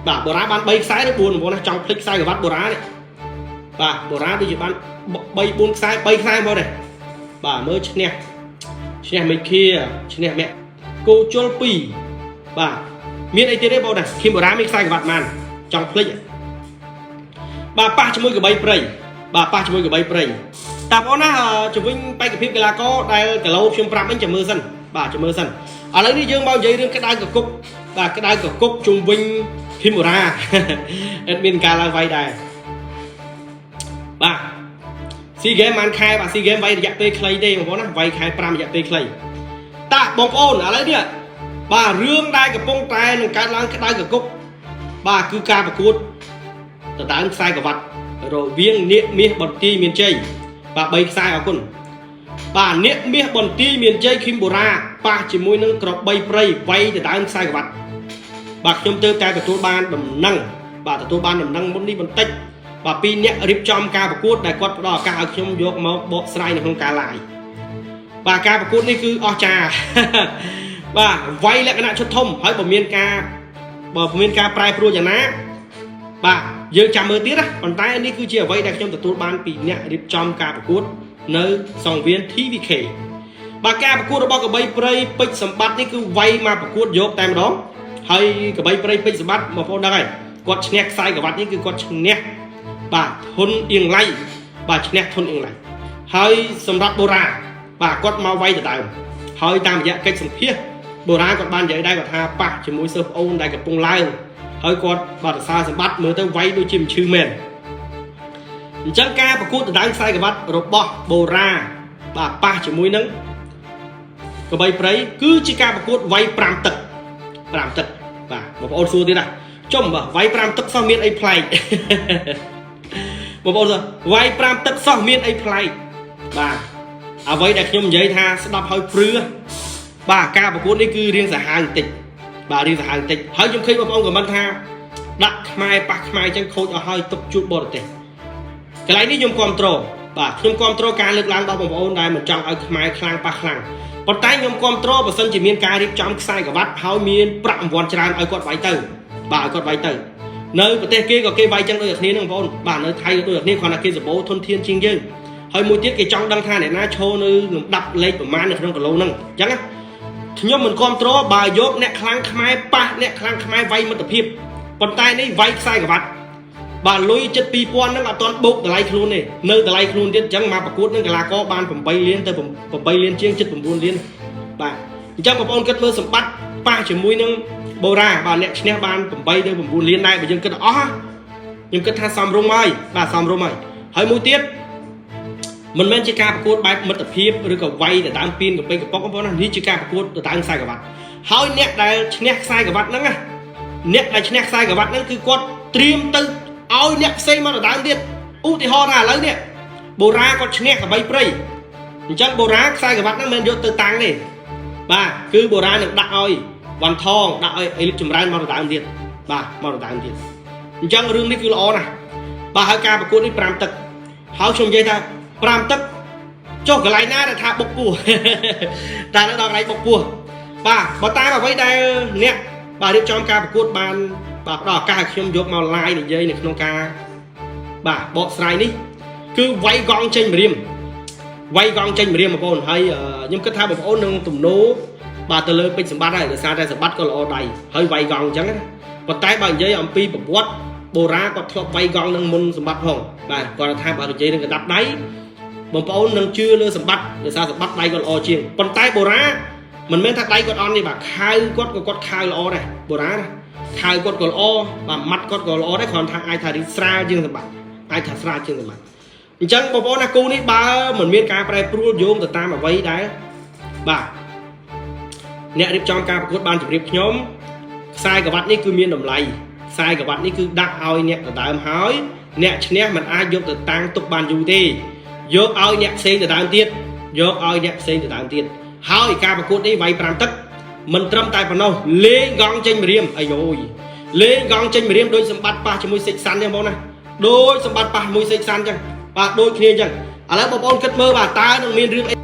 bà bồ rá ban bay sai đấy buồn nó trong click sai của bắt bồ rá đấy bà bồ rá bây giờ ban bay buôn sai bay sai vào này bà mới nè mấy kia nè mẹ cô chôn pì bà miền ấy thế bao này khi bồ rá mấy sai của bạn màn trong click bà pa cho môi cái bay prey bà pa cho môi cái bay prey tạp ó na chụp vinh bay cái phim cái là có đây cái lâu phim pram anh chở mưa sân bà chở mưa sân ở lấy đi dương bao giây riêng cái đai của cúc và cái đai của cúc trung vinh phim ra admin ca là vay đài bà si game man khai bà si game vay dạy tê clay đây mà có nó vay khai pram dạy tê clay ta bong ôn ở lấy đi bà rương đai của bông tay nó cái lăng cái đai của cúc bà cứ ca và cút từ tán sai của vật rồi viên niệm miết bật ti miền tây bà bay sai ở con bà niệm miết bật ti miền tây khi bồ ra bà chỉ môi nâng cọp bay prey vay từ tán sai của vật bà trong tư ca của tôi ban đầm năng bà tôi ban đầm năng muốn đi bằng tách bà pin nhẹ rip trong ca và cút đại quật đỏ ca trong vô máu bộ sai này không ca lại bà ca và cút này cứ o trà bà vay lại cái nạn cho thông hỏi bà miền ca prai pro nhà ná bà dương chạm mơ tiết á còn tay này cứ chia vay đại trong tôi ban pin nhẹ rip trong ca và cút nơi sòng viên thi vị khể bà ca và cút nó bao cái bay prey pích sầm bát này cứ vay mà và cút vô tay đó hay cái bay prey pích sầm bát mà phong đây quật nhẹ sai cái bát này cứ quật nhẹ bà thôn yên lay bà nhẹ thôn yên lay hay sầm rát bồ ra bà quật mau vay từ đầu hay tam dạ cách sầm phía bồ ra còn ban vậy đây còn tha bà chỉ môi sơ ôn đây gặp bông lai hơi quật bà xa sầm bát mới tới vay đôi chim chư mền chẳng ca và cút từ đáng sai cái bát rồi bỏ bồ ra bà ba chỉ môi nắng cái bay prey cứ chỉ ca và cút vay pram tật và một ôn xua thế này trong mà vay pram tật sau miền ấy play một ôn rồi vay pram tật sau miền ấy play bà à vậy đặt nhôm giấy tha sẽ đọc hơi frưa bà ca và cút đấy cứ riêng giả hàng tịch bà riêng giả hàng tịch hơi trong khi mà ông của mình tha đặt mai bạc mai chân khôi ở hơi tập chút bột tịch cái này đi nhôm control bà nhôm controlการលើកឡើងដល់បងប្អូនដែលមិនចង់ឲ្យខ្មែរខ្លាំងប៉ះខ្លាំងប៉ុន្តែខ្ញុំគ្រប់គ្រងបើសិនជាមានការរៀបចំខ្សែក្រវ៉ាត់ហើយមានប្រាក់រង្វាន់ច្រើនឲ្យគាត់វាយទៅបាទឲ្យគាត់វាយទៅនៅប្រទេសគេក៏គេវាយចឹងដូចគ្នាហ្នឹងបងប្អូនបាទនៅថៃដូចគ្នាគ្រាន់តែគេសម្បូរធនធានជាងយើងហើយមួយទៀតគេចង់ដឹងថាអ្នកណាឈរនៅលំដាប់លេខប្រមាណនៅក្នុងគីឡូហ្នឹងអញ្ចឹងខ្ញុំមិនគ្រប់គ្រងបើយកអ្នកខ្លាំងខ្មែរប៉ះអ្នកខ្លាំងខ្មែរវាយមិត្តភាពប៉ុន្តែនេះវាយខ្សែក្រវ៉ាត់បាទលុយចិត្ត 2000 ហ្នឹងអត់ទាន់បូកតម្លៃខ្លួនទេនៅតម្លៃខ្លួនទៀតអញ្ចឹងមកប្រកួតនឹងកីឡាករបាន8លានទៅ8លានជាង79លានបាទអញ្ចឹងបងប្អូនគិតមើលសម្បត្តិប៉ះជាមួយនឹងបូរ៉ាបាទអ្នកឈ្នះបាន8ទៅ9លានដែរបើយើងគិតអស់ខ្ញុំគិតថាសមរម្យហើយបាទសមរម្យហើយមួយទៀតមិនមែនជាការប្រកួតបែបមិត្តភាពឬក៏វាយទៅតាមពីនកប៉ិកប៉ុកបងប្អូននេះជាការប្រកួតទៅតាមខ្សែក្រវ៉ាត់ហើយអ្នកដែលឈ្នះខ្សែក្រវ៉ាត់ហ្នឹងអ្នកដែលឈ្នះខ្សែក្រវ៉ាត់ហ្នឹងគឺគាត់ត្រៀមទៅឲ្យអ្នកផ្សេងមកដដើមទៀតឧទាហរណ៍ថាឥឡូវនេះបូរ៉ាគាត់ឈ្នះកបីព្រៃអញ្ចឹងបូរ៉ាខ្សែក្រវ៉ាត់ហ្នឹងមិនយកទៅតាំងទេបាទគឺបូរ៉ានឹងដាក់ឲ្យវ៉ាន់ថងដាក់ឲ្យអេលីតចម្រើនមកដដើមទៀតបាទមកដដើមទៀតអញ្ចឹងរឿងនេះគឺល្អណាស់បាទហើយការប្រកួតនេះ5ទឹកហើយខ្ញុំនិយាយថា5ទឹកចុះកន្លែងណាដែលថាបុកពោះតែនៅដល់កន្លែងបុកពោះបាទបើតាមអ្វីដែលអ្នកបាទរៀបចំការប្រកួតបានបាទផ្ដល់ឱកាសឲ្យខ្ញុំយកមក live និយាយនៅក្នុងការបាទបកស្រាយនេះគឺវាយកង់ចេញម្រាមបងប្អូនហើយខ្ញុំគិតថាបងប្អូននឹងទំនោរបាទទៅលើពេជ្រសម្បត្តិហើយដោយសារតែសម្បត្តិក៏ល្អដៃហើយវាយកង់អញ្ចឹងណាប៉ុន្តែបើនិយាយអំពីប្រវត្តិបូរ៉ាគាត់ធ្លាប់វាយកង់នឹងមុនសម្បត្តិផងបាទគាត់ថាបើនិយាយនឹងកណ្ដាប់ដៃបងប្អូននឹងជឿលើសម្បត្តិដោយសារសម្បត្តិដៃគាត់ល្អជាងប៉ុន្តែបូរ៉ាមិនមែនថាដៃគាត់អន់ទេបាទខៅគាត់ក៏គាត់ខៅល្អដែរបូរ៉ាណាខៅគាត់ក៏ល្អបាទម៉ាត់គាត់ក៏ល្អដែរគ្រាន់ថាអាចថារីស្រាលជាងសម្បត្តិអាចថាស្រាលជាងសម្បត្តិអញ្ចឹងបងប្អូនណាគូនេះបើមិនមានការប្រែប្រួលយោងទៅតាមអ្វីដែលបាទអ្នករៀបចំការប្រកួតបានជម្រាបខ្ញុំខ្សែក្រវ៉ាត់នេះគឺមានតម្លៃខ្សែក្រវ៉ាត់នេះគឺដាក់ឲ្យអ្នកដដើមហើយអ្នកឈ្នះមិនអាចយកទៅតាំងទុកបានយូរទេយកឲ្យអ្នកផ្សេងដដើមទៀតហើយការប្រកួតនេះវាយ5ទឹកមិនត្រឹមតែប៉ុណ្ណោះលេងកង់ចេញម្រាមអាយយលេងកង់ចេញម្រាមដោយសម្បត្តិប៉ះជាមួយសេកសាន់ចឹងបងណាដោយសម្បត្តិប៉ះជាមួយសេកសាន់ចឹងបាទដូចគ្នាចឹងឥឡូវបងប្អូនគិតមើលបាទតើនឹងមានរឿងអី